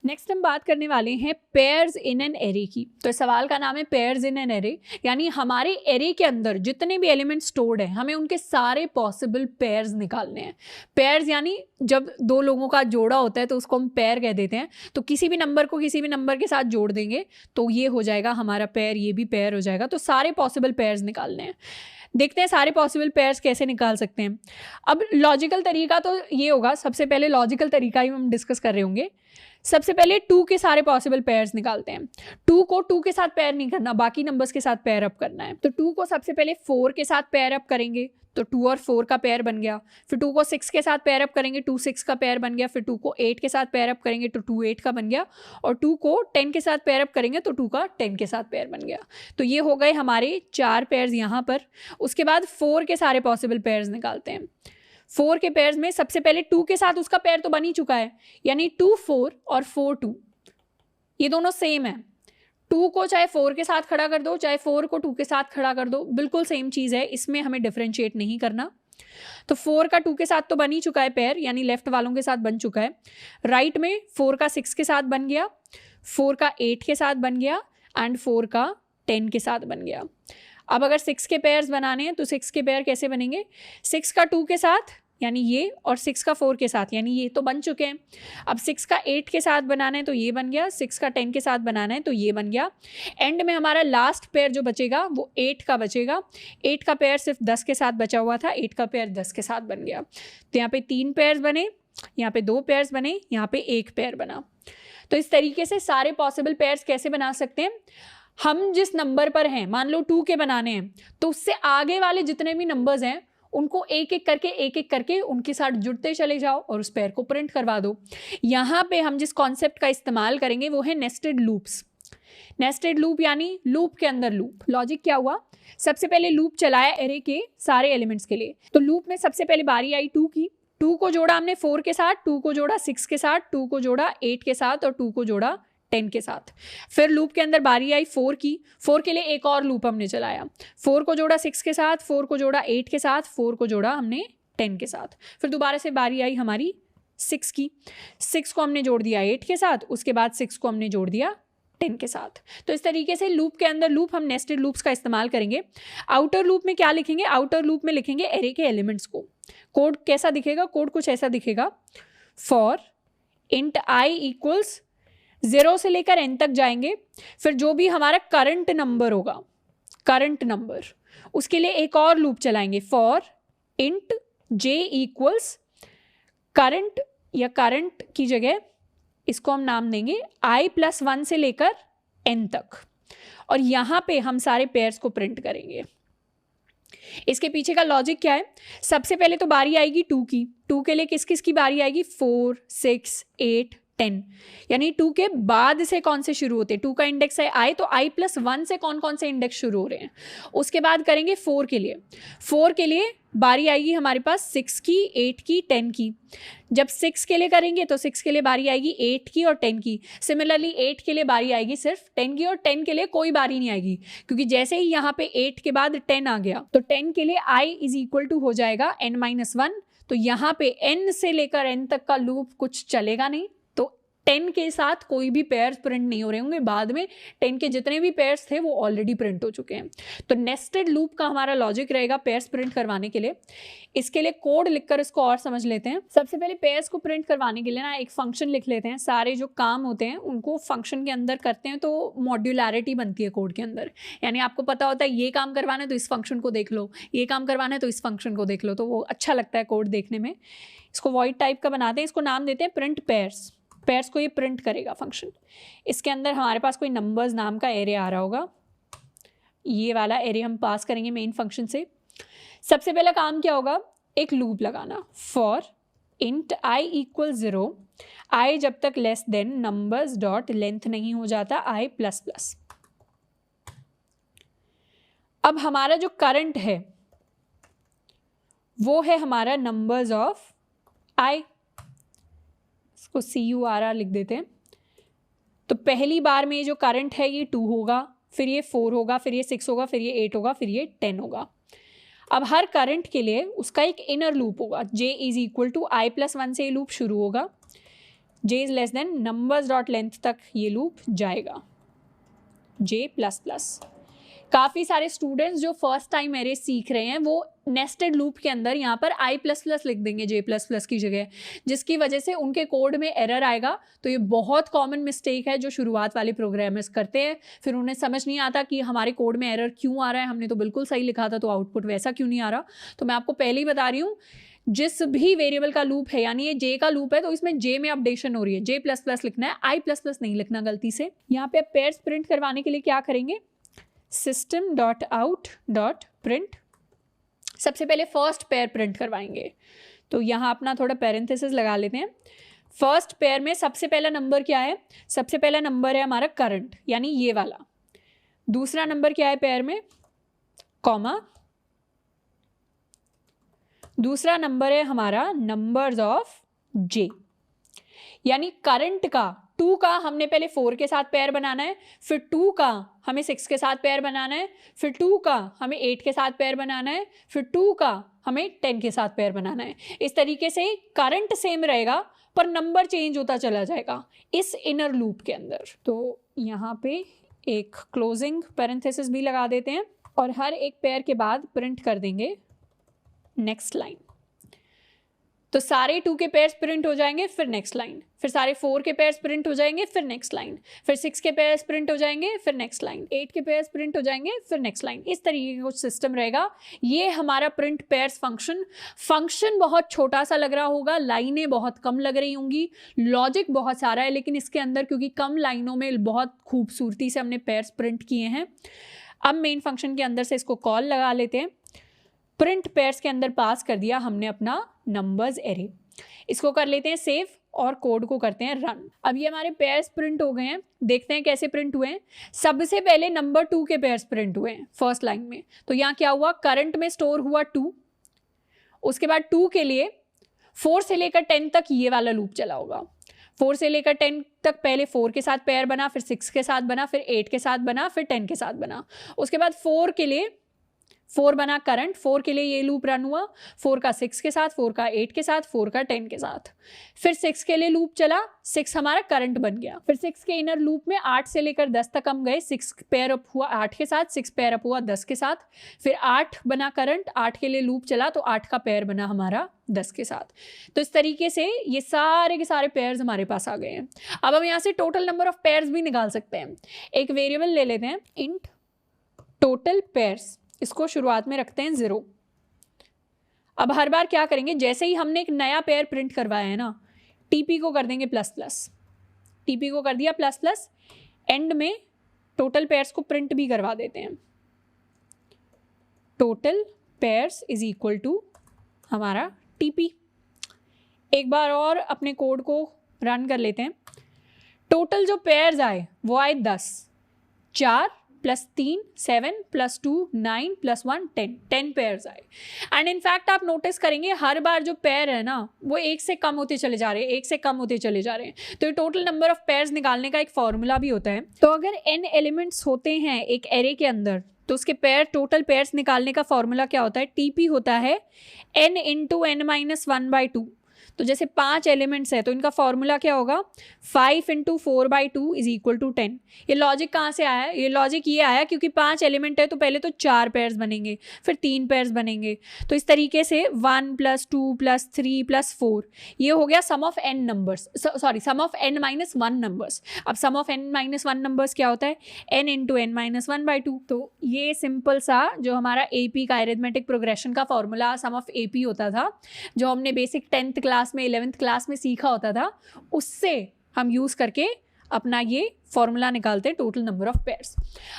Next हम बात करने वाले हैं पेयर्स इन एन एरे की। तो सवाल का नाम है पेयर्स इन एन एरे, यानी हमारे एरे के अंदर जितने भी एलिमेंट स्टोर्ड हैं हमें उनके सारे पॉसिबल पेयर्स निकालने हैं। पेयर्स यानी जब दो लोगों का जोड़ा होता है तो उसको हम पेयर कह देते हैं। तो किसी भी नंबर को किसी भी नंबर के साथ जोड़ देंगे तो ये हो जाएगा हमारा पेयर, ये भी पेयर हो जाएगा। तो सारे पॉसिबल पेयर्स निकालने हैं। देखते हैं सारे पॉसिबल पेयर्स कैसे निकाल सकते हैं। अब लॉजिकल तरीका तो ये होगा, सबसे पहले लॉजिकल तरीका ही हम डिस्कस कर रहे होंगे। सबसे पहले 2 के सारे पॉसिबल पेयर्स निकालते हैं। 2 को 2 के साथ पेयर नहीं करना, बाकी नंबर्स के साथ पेयर अप करना है। तो 2 को सबसे पहले 4 के साथ पेयर अप करेंगे तो 2 और 4 का पेयर बन गया। फिर 2 को 6 के साथ पेयर अप करेंगे, 2 6 का पेयर बन गया। फिर 2 को 8 के साथ पेयर अप करेंगे तो 2 8 का बन गया। और 2 को 10 के साथ पेयर अप करेंगे तो 2 का 10 के साथ पेयर बन गया। तो ये हो गए हमारे 4 पेयर्स यहाँ पर। उसके बाद 4 के सारे पॉसिबल पेयर्स निकालते हैं। 4 के पेयर्स में सबसे पहले 2 के साथ उसका पेयर तो बन ही चुका है, यानी 2 4 और 4 2, ये दोनों सेम है। 2 को चाहे 4 के साथ खड़ा कर दो, चाहे 4 को 2 के साथ खड़ा कर दो, बिल्कुल सेम चीज़ है, इसमें हमें डिफरेंशिएट नहीं करना। तो 4 का 2 के साथ तो बन ही चुका है पेयर, यानी लेफ्ट वालों के साथ बन चुका है। राइट में 4 का 6 के साथ बन गया, 4 का 8 के साथ बन गया एंड 4 का 10 के साथ बन गया। अब अगर 6 के पेयर्स बनाने हैं तो 6 के पेयर कैसे बनेंगे? 6 का 2 के साथ यानी ये, और 6 का 4 के साथ यानी ये, तो बन चुके हैं। अब 6 का 8 के साथ बनाना है तो ये बन गया, 6 का 10 के साथ बनाना है तो ये बन गया। एंड में हमारा लास्ट पेयर जो बचेगा वो 8 का बचेगा। 8 का पेयर सिर्फ 10 के साथ बचा हुआ था, 8 का पेयर 10 के साथ बन गया। तो यहाँ पे 3 पेयर्स बने, यहाँ पे 2 पेयर्स बने, यहाँ पे 1 पेयर बना। तो इस तरीके से सारे पॉसिबल पेयर्स कैसे बना सकते हैं? हम जिस नंबर पर हैं, मान लो 2 के बनाने हैं, तो उससे आगे वाले जितने भी नंबर्स हैं उनको एक एक करके उनके साथ जुड़ते चले जाओ और उस पेयर को प्रिंट करवा दो। यहाँ पे हम जिस कॉन्सेप्ट का इस्तेमाल करेंगे वो है नेस्टेड लूप्स। नेस्टेड लूप यानी लूप के अंदर लूप। लॉजिक क्या हुआ? सबसे पहले लूप चलाया एरे के सारे एलिमेंट्स के लिए। तो लूप में सबसे पहले बारी आई 2 की। 2 को जोड़ा हमने 4 के साथ, 2 को जोड़ा 6 के साथ, 2 को जोड़ा 8 के साथ और 2 को जोड़ा 10 के साथ। फिर लूप के अंदर बारी आई 4 की। 4 के लिए एक और लूप हमने चलाया। 4 को जोड़ा 6 के साथ, 4 को जोड़ा 8 के साथ, 4 को जोड़ा हमने 10 के साथ। फिर दोबारा से बारी आई हमारी 6 की। 6 को हमने जोड़ दिया 8 के साथ, उसके बाद 6 को हमने जोड़ दिया 10 के साथ। तो इस तरीके से लूप के अंदर लूप, हम नेस्टेड लूप्स का इस्तेमाल करेंगे। आउटर लूप में क्या लिखेंगे? आउटर लूप में लिखेंगे एरे के एलिमेंट्स को। कोड कैसा दिखेगा? कोड कुछ ऐसा दिखेगा। फॉर इंट आई इक्वल्स 0 से लेकर n तक जाएंगे। फिर जो भी हमारा करंट नंबर होगा, करंट नंबर, उसके लिए एक और लूप चलाएंगे। For int j equals current, या करंट की जगह इसको हम नाम देंगे i+1 से लेकर n तक। और यहाँ पे हम सारे पेयर्स को प्रिंट करेंगे। इसके पीछे का लॉजिक क्या है? सबसे पहले तो बारी आएगी 2 की। 2 के लिए किस किस की बारी आएगी? 4 6 8 10, यानी 2 के बाद से कौन से शुरू होते हैं? 2 का इंडेक्स है i, तो i+1 से कौन कौन से इंडेक्स शुरू हो रहे हैं। उसके बाद करेंगे 4 के लिए। 4 के लिए बारी आएगी हमारे पास 6 की, 8 की, 10 की। जब 6 के लिए करेंगे तो 6 के लिए बारी आएगी 8 की और 10 की। सिमिलरली 8 के लिए बारी आएगी सिर्फ 10 की, और 10 के लिए कोई बारी नहीं आएगी, क्योंकि जैसे ही यहाँ पे 8 के बाद 10 आ गया तो 10 के लिए i = हो जाएगा n-1। तो यहाँ पे n से लेकर n तक का लूप कुछ चलेगा नहीं। 10 के साथ कोई भी पेयर्स प्रिंट नहीं हो रहे होंगे। बाद में 10 के जितने भी पेयर्स थे वो ऑलरेडी प्रिंट हो चुके हैं। तो नेस्टेड लूप का हमारा लॉजिक रहेगा पेयर्स प्रिंट करवाने के लिए। इसके लिए कोड लिखकर इसको और समझ लेते हैं। सबसे पहले पेयर्स को प्रिंट करवाने के लिए ना एक फंक्शन लिख लेते हैं। सारे जो काम होते हैं उनको फंक्शन के अंदर करते हैं तो मॉड्यूलैरिटी बनती है कोड के अंदर। यानी आपको पता होता है ये काम करवाना है तो इस फंक्शन को देख लो, ये काम करवाना है तो इस फंक्शन को देख लो, तो वो अच्छा लगता है कोड देखने में। इसको वॉइड टाइप का बनाते हैं, इसको नाम देते हैं प्रिंट पेयर्स। पेयर्स को ये प्रिंट करेगा फंक्शन। इसके अंदर हमारे पास कोई नंबर्स नाम का एरे आ रहा होगा, ये वाला एरे हम पास करेंगे मेन फंक्शन से। सबसे पहला काम क्या होगा? एक लूप लगाना। फॉर इंट i = 0, i जब तक less than numbers dot length नहीं हो जाता i++। अब हमारा जो करंट है वो है हमारा नंबर्स ऑफ i, इसको CURR लिख देते हैं। तो पहली बार में जो करंट है ये 2 होगा, फिर ये 4 होगा, फिर ये 6 होगा, फिर ये 8 होगा, फिर ये 10 होगा। अब हर करंट के लिए उसका एक इनर लूप होगा। j = i+1 से ये लूप शुरू होगा, j is less than numbers dot length तक ये लूप जाएगा, j प्लस प्लस। काफ़ी सारे स्टूडेंट्स जो फर्स्ट टाइम एरे सीख रहे हैं वो नेस्टेड लूप के अंदर यहाँ पर i प्लस प्लस लिख देंगे j प्लस प्लस की जगह, जिसकी वजह से उनके कोड में एरर आएगा। तो ये बहुत कॉमन मिस्टेक है जो शुरुआत वाले प्रोग्रामर्स करते हैं, फिर उन्हें समझ नहीं आता कि हमारे कोड में एरर क्यों आ रहा है, हमने तो बिल्कुल सही लिखा था तो आउटपुट वैसा क्यों नहीं आ रहा। तो मैं आपको पहले ही बता रही हूँ, जिस भी वेरिएबल का लूप है, यानी ये j का लूप है तो इसमें j में अपडेशन हो रही है, j प्लस प्लस लिखना है, i प्लस प्लस नहीं लिखना गलती से। यहाँ पे पेयर्स प्रिंट करवाने के लिए क्या करेंगे, system dot out dot print, सबसे पहले फर्स्ट पेयर प्रिंट करवाएंगे। तो यहाँ अपना थोड़ा पैरेंथेसिस लगा लेते हैं। फर्स्ट पेयर में सबसे पहला नंबर क्या है, सबसे पहला नंबर है हमारा करंट, यानी ये वाला। दूसरा नंबर क्या है पेयर में, कॉमा। दूसरा नंबर है हमारा नंबर्स ऑफ j, यानी करंट का 2 का हमने पहले 4 के साथ पेयर बनाना है, फिर 2 का हमें 6 के साथ पेयर बनाना है, फिर 2 का हमें 8 के साथ पेयर बनाना है, फिर 2 का हमें 10 के साथ पेयर बनाना है। इस तरीके से करंट सेम रहेगा पर नंबर चेंज होता चला जाएगा इस इनर लूप के अंदर। तो यहाँ पे एक क्लोजिंग पैरेंथेसिस भी लगा देते हैं और हर एक पेयर के बाद प्रिंट कर देंगे नेक्स्ट लाइन। तो सारे 2 के पेयर्स प्रिंट हो जाएंगे, फिर नेक्स्ट लाइन, फिर सारे 4 के पेयर्स प्रिंट हो जाएंगे, फिर नेक्स्ट लाइन, फिर 6 के पेयर्स प्रिंट हो जाएंगे, फिर नेक्स्ट लाइन, 8 के पेयर्स प्रिंट हो जाएंगे, फिर नेक्स्ट लाइन। इस तरीके का कुछ सिस्टम रहेगा। ये हमारा प्रिंट पेयर्स फंक्शन बहुत छोटा सा लग रहा होगा, लाइनें बहुत कम लग रही होंगी, लॉजिक बहुत सारा है, लेकिन इसके अंदर क्योंकि कम लाइनों में बहुत खूबसूरती से हमने पेयर्स प्रिंट किए हैं। अब मेन फंक्शन के अंदर से इसको कॉल लगा लेते हैं। प्रिंट पेयर्स के अंदर पास कर दिया हमने अपना नंबर्स एरे। इसको कर लेते हैं सेव और कोड को करते हैं रन। अब ये हमारे पेयर्स प्रिंट हो गए हैं, देखते हैं कैसे प्रिंट हुए हैं। सबसे पहले नंबर 2 के पेयर्स प्रिंट हुए हैं फर्स्ट लाइन में। तो यहाँ क्या हुआ, करंट में स्टोर हुआ 2, उसके बाद 2 के लिए 4 से लेकर 10 तक ये वाला लूप चला होगा। 4 से लेकर 10 तक पहले 4 के साथ पेयर बना, फिर 6 के साथ बना, फिर 8 के साथ बना, फिर 10 के साथ बना। उसके बाद 4 के लिए 4 बना करंट, 4 के लिए ये लूप रन हुआ, 4 का 6 के साथ, 4 का 8 के साथ, 4 का 10 के साथ। फिर 6 के लिए लूप चला, 6 हमारा करंट बन गया। फिर 6 के इनर लूप में 8 से लेकर 10 तक हम गए, 6 पेयर अप हुआ 8 के साथ, 6 पेयर अप हुआ 10 के साथ। फिर 8 बना करंट, 8 के लिए लूप चला तो 8 का पेयर बना हमारा 10 के साथ। तो इस तरीके से ये सारे के सारे पेयर्स हमारे पास आ गए हैं। अब हम यहाँ से टोटल नंबर ऑफ पेयर्स भी निकाल सकते हैं। एक वेरिएबल ले लेते हैं इंट टोटल पेयर्स, इसको शुरुआत में रखते हैं 0। अब हर बार क्या करेंगे, जैसे ही हमने एक नया पेयर प्रिंट करवाया है ना, टीपी को कर देंगे प्लस प्लस, टीपी को कर दिया प्लस प्लस, एंड में टोटल पेयर्स को प्रिंट भी करवा देते हैं। Total pairs is equal to हमारा टीपी। एक बार और अपने कोड को रन कर लेते हैं। टोटल जो पेयर्स आए वो आए 10, 4 प्लस 3 7 प्लस 2 9 प्लस 1 10 पेयर्स आए। एंड इनफैक्ट आप नोटिस करेंगे हर बार जो पेयर है ना वो 1 से कम होते चले जा रहे हैं, 1 से कम होते चले जा रहे हैं। तो ये टोटल नंबर ऑफ पेयर्स निकालने का एक फॉर्मूला भी होता है। तो अगर n एलिमेंट्स होते हैं एक एरे के अंदर तो उसके टोटल पेयर्स निकालने का फॉर्मूला क्या होता है, टीपी होता है n इंटू n-1/2। तो जैसे 5 एलिमेंट्स है तो इनका फॉर्मूला क्या होगा, 5 इंटू 4/2 इज इक्वल टू 10। ये लॉजिक कहाँ से आया, ये लॉजिक ये आया क्योंकि 5 एलिमेंट है तो पहले तो 4 पेयर्स बनेंगे, फिर 3 पेयर्स बनेंगे। तो इस तरीके से 1 + 2 + 3 + 4 ये हो गया sum of n numbers, sorry sum of n-1 numbers. अब सम ऑफ n-1 नंबर्स क्या होता है, n इंटू n-1/2। तो ये सिंपल सा जो हमारा AP का अरिथमेटिक प्रोग्रेशन का फॉर्मूला सम ऑफ AP होता था, जो हमने बेसिक 10th क्लास में 11th क्लास में सीखा होता था, उससे हम यूज करके अपना ये फॉर्मूला निकालते हैं टोटल नंबर ऑफ पेयर्स।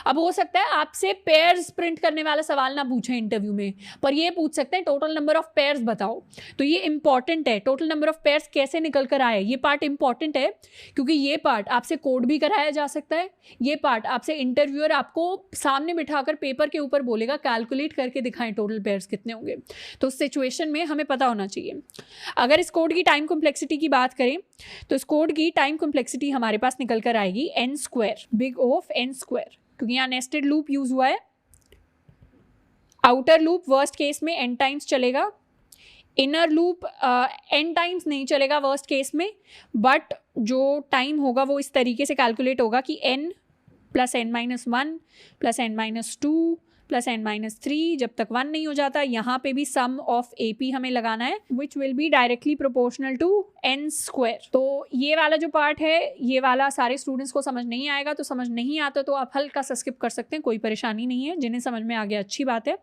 अब हो सकता है आपसे पेयर्स प्रिंट करने वाला सवाल ना पूछे इंटरव्यू में, पर ये पूछ सकते हैं टोटल नंबर ऑफ पेयर्स बताओ। तो ये इंपॉर्टेंट है, टोटल नंबर ऑफ पेयर्स कैसे निकल कर आए, ये पार्ट इंपॉर्टेंट है क्योंकि ये पार्ट आपसे कोड भी कराया जा सकता है। ये पार्ट आपसे इंटरव्यूअर आपको सामने बिठाकर पेपर के ऊपर बोलेगा कैलकुलेट करके दिखाएं टोटल पेयर्स कितने होंगे। तो उस सिचुएशन में हमें पता होना चाहिए। अगर इस कोड की टाइम कॉम्प्लेक्सिटी की बात करें तो इस कोड की टाइम कॉम्प्लेक्सिटी हमारे पास निकल कर आएगी n², बिग ऑफ n², क्योंकि यहाँ नेस्टेड लूप यूज हुआ है। आउटर लूप वर्स्ट केस में n टाइम्स चलेगा, इनर लूप n टाइम्स नहीं चलेगा वर्स्ट केस में, बट जो टाइम होगा वो इस तरीके से कैलकुलेट होगा कि n plus n-1 plus n-2 plus n-3 जब तक 1 नहीं हो जाता। यहाँ पे भी सम ऑफ AP हमें लगाना है which will be directly proportional to n square. तो ये वाला जो पार्ट है ये वाला सारे स्टूडेंट्स को समझ नहीं आएगा, तो समझ नहीं आता तो आप हल्का सा स्किप कर सकते हैं, कोई परेशानी नहीं है। जिन्हें समझ में आ गया अच्छी बात है।